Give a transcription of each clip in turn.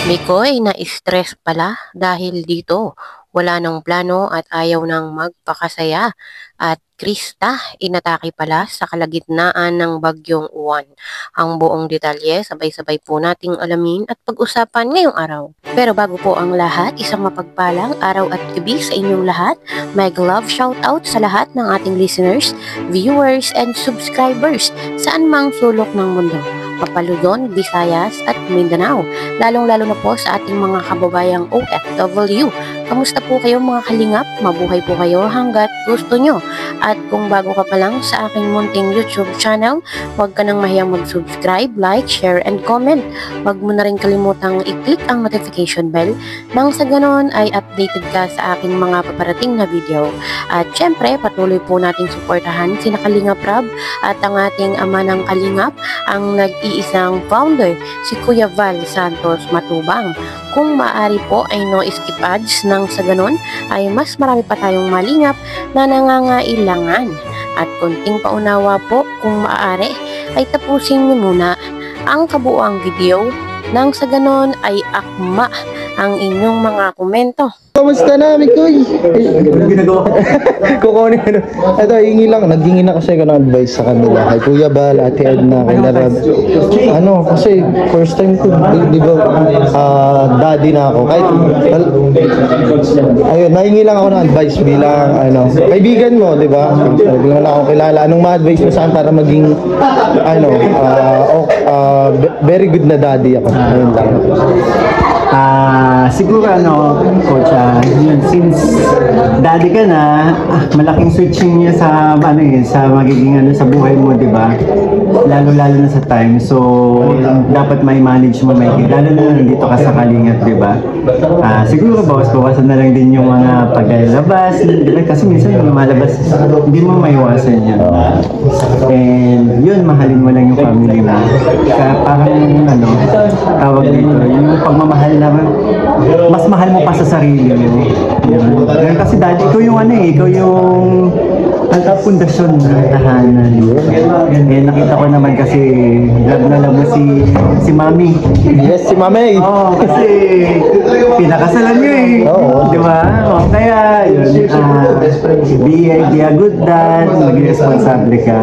Mikoy na-stress pala dahil dito wala nang plano at ayaw nang magpakasaya. At Krista, inatake pala sa kalagitnaan ng bagyong Uwan. Ang buong detalye sabay-sabay po nating alamin at pag-usapan ngayong araw. Pero bago po ang lahat, isang mapagpalang araw at gabi sa inyong lahat. May love shoutout sa lahat ng ating listeners, viewers, and subscribers saan mang sulok ng mundo. Papaludon, Visayas at Mindanao, lalong-lalo na po sa ating mga kababayang OFW. Kamusta po kayo mga kalingap? Mabuhay po kayo hanggat gusto nyo. At kung bago ka pa lang sa aking munting YouTube channel, huwag ka nang mahiyang mag-subscribe, like, share, and comment. Huwag mo na rin kalimutang i-click ang notification bell nang sa ganon ay updated ka sa aking mga paparating na video. At syempre, patuloy po nating suportahan sina Kalingap Rab at ang ating ama ng Kalingap, ang nag-iisang founder, si Kuya Val Santos Matubang. Kung maaari po ay no skip ads nang sa ganon ay mas marami pa tayong malingap na nangangailangan. At konting paunawa po kung maaari ay tapusin niyo muna ang kabuuang video nang sa ganon ay akma ang inyong mga komento. Kamusta na, Mikoy? Anong ginagawa ko? Kukunin ko. Ito, naghingi na kasi ako ng advice sa kanila. Kay Kuya Bal, Ate Edna, kay Larab. Kasi first time ko, di ba, daddy na ako. Kahit, ayun, nahingi lang ako ng advice bilang, kaibigan mo, di ba? Huwag lang ako kilala. Anong ma-advise mo saan para maging, very good na daddy ako. Ayun lang. Siguro coach, yun, since daddy ka na, malaking switching niya sa sa magiging sa buhay mo, di ba? Lalo na sa time. So dapat may manage mo, lalo na nandito ka sa Kalingap, di ba? Siguro bawasan na lang din yung mga paglalabas, di ba? Kasi minsan yung lumalabas, hindi mo maiwasan yan. And yun, mahalin mo lang yung family mo. Parang tawag dito, yung pagmamahal naman, mas mahal mo pa sa sarili mo. Yan. Kasi dati ikaw yung ikaw yung pundasyon ng tahanan. Nakita ko naman kasi vlog na lang mo si Mami. Yes, si Mami. Kasi pinakasalan niyo di ba? Kaya yun, be a good dad, maging responsable ka.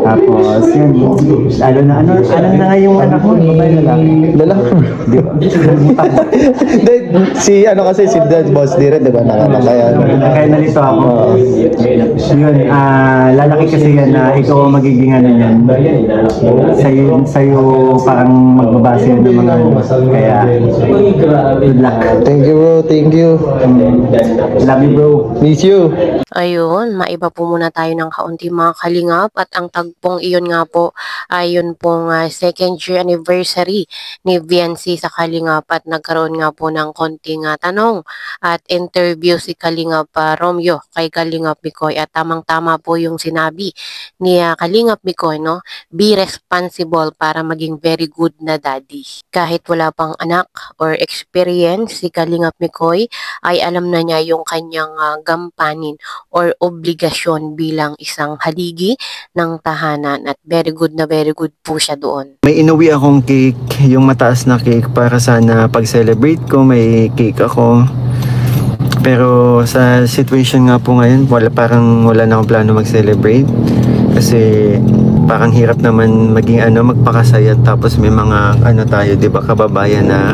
Tapos yun, lalo na na nga yung anak mo, babae lalaki. Di ba? Si dad boss di rin, di ba? Kaya nalito ako. Yun, lalaki kasi yan na ikaw magiging yan. Sa'yo parang magbabase yan ng mga kaya good luck. Thank you, bro. Thank you. Love you, bro. Miss you. Ayun, maiba po muna tayo ng kaunti mga kalingap at ang tagpong iyon nga po ay yun pong second year anniversary ni VNC sa Kalingap at nagkaroon nga po ng konting tanong at interview si Kalingap Romeo kay Kalingap Mikoy at tamang-tama po yung sinabi ni Kalingap Mikoy, no? Be responsible para maging very good na daddy. Kahit wala pang anak or experience, si Kalingap Mikoy ay alam na niya yung kanyang gampanin or obligasyon bilang isang haligi ng tahanan at very good po siya doon. May inuwi akong cake, yung mataas na cake para sana pag-celebrate ko, may cake ako. Pero sa situation nga po ngayon, parang wala na akong plano mag-celebrate. Kasi parang hirap naman maging magpakasaya tapos may mga tayo, 'di ba, kababayan na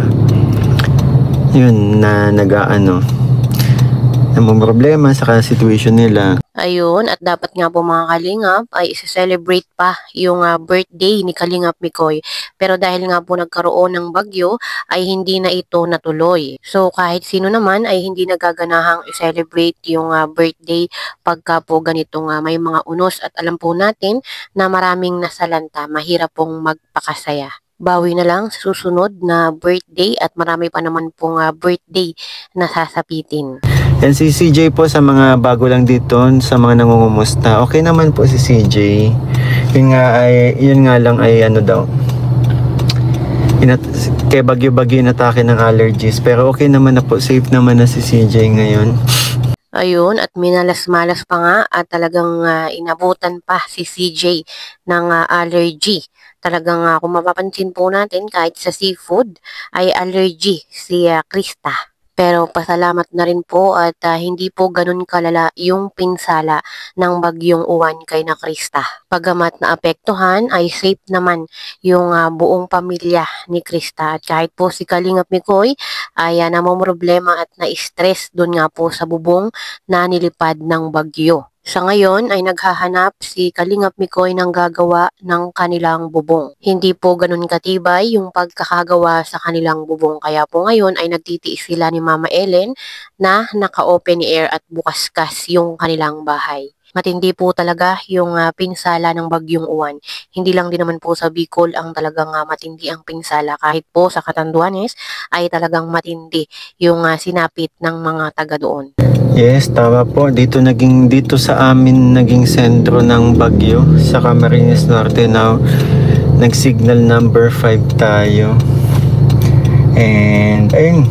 yun na namang problema sa situation nila. Ayun, at dapat nga po mga kalingap ay isi-celebrate pa yung birthday ni Kalingap Mikoy. Pero dahil nga po nagkaroon ng bagyo ay hindi na ito natuloy. So kahit sino naman ay hindi nagaganahang i-celebrate yung birthday pagka po ganitong may mga unos at alam po natin na maraming nasalanta, mahirap pong magpakasaya. Bawi na lang sa susunod na birthday at marami pa naman pong birthday na sasapitin. And si CJ po, sa mga bago lang dito, sa mga nangungumusta, okay naman po si CJ. Yun nga lang ay daw. Kaya bagyo-bagyo inatake ng allergies. Pero okay naman na po, safe naman na si CJ ngayon. Ayun, at minalas-malas pa nga at talagang inabutan pa si CJ ng allergy. Talagang kung mapapansin po natin kahit sa seafood ay allergy si Krista. Pero pasalamat na rin po at hindi po ganun kalala yung pinsala ng bagyong uwan kay na Krista. Pagamat naapektuhan ay safe naman yung buong pamilya ni Krista at kahit po si Kalingap Mikoy ay namomroblema at na-stress doon nga po sa bubong na nilipad ng bagyo. Sa ngayon ay naghahanap si Kalingap Mikoy ng gagawa ng kanilang bubong. Hindi po ganun katibay yung pagkakagawa sa kanilang bubong kaya po ngayon ay nagtitiis sila ni Mama Ellen na naka-open air at bukas-kas yung kanilang bahay. Matindi po talaga yung pinsala ng bagyong uwan. Hindi lang din naman po sa Bicol ang talagang matindi ang pinsala. Kahit po sa Catanduanes ay talagang matindi yung sinapit ng mga taga doon. Yes, tama po. Dito sa amin naging sentro ng bagyo sa Camarines Norte now. Nag-signal number 5 tayo. And ayun.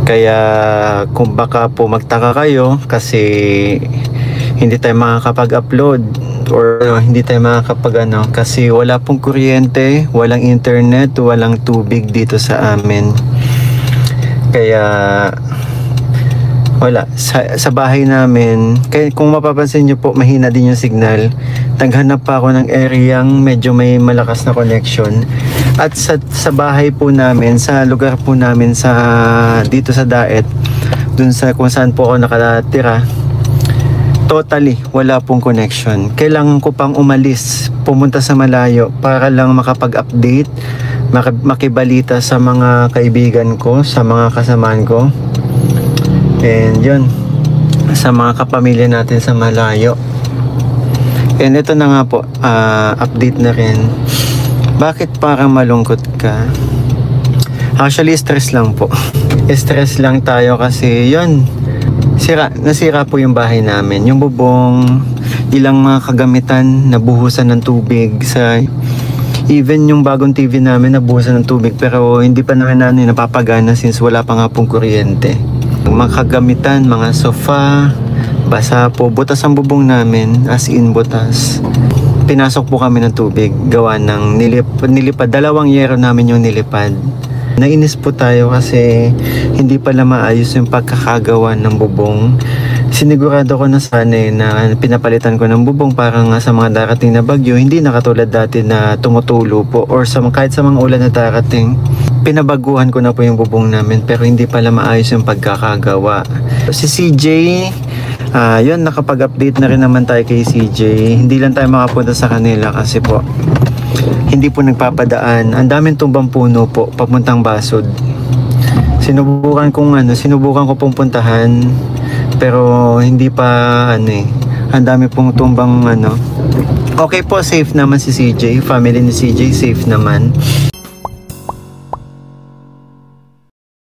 Kaya kung baka po magtaka kayo kasi hindi tayo makakapag-upload or hindi tayo kasi wala pong kuryente, walang internet, walang tubig dito sa amin. Kaya wala sa bahay namin. Kaya kung mapapansin nyo po, mahina din yung signal. Naghanap pa ako ng areang medyo may malakas na connection. At sa bahay po namin, sa lugar po namin dito sa Daet, dun sa kung saan po ako nakatira, totally wala pong connection. Kailangan ko pang umalis, pumunta sa malayo para lang makapag-update, makibalita sa mga kaibigan ko, sa mga kasamaan ko. And yun, sa mga kapamilya natin sa malayo. And ito na nga po, update na rin. Bakit parang malungkot ka? Actually, stress lang po. Stress lang tayo kasi yun, nasira po yung bahay namin. Yung bubong, ilang mga kagamitan, nabuhusan ng tubig. Even yung bagong TV namin, nabuhusan ng tubig. Pero hindi pa namin napapagana since wala pa nga pong kuryente. Mga kagamitan, mga sofa, basa po. Butas ang bubong namin, as in butas. Pinasok po kami ng tubig, gawa ng nilipad. 2 yero namin yung nilipad. Nainis po tayo kasi hindi pala maayos yung pagkakagawa ng bubong. Sinigurado ko na sana na pinapalitan ko ng bubong para nga sa mga darating na bagyo, hindi na katulad dati na tumutulo po or kahit sa mga ulan na darating. Pinabaguhan ko na po yung bubong namin pero hindi pala maayos yung pagkakagawa. Si CJ, yun, nakapag-update na rin naman tayo kay CJ. Hindi lang tayo makapunta sa kanila kasi po hindi po nagpapadaan. Ang daming tumbang puno po papuntang Basod. Sinubukan ko pong puntahan pero hindi pa ang dami pong tumbang Okay po, safe naman si CJ. Family ni CJ safe naman.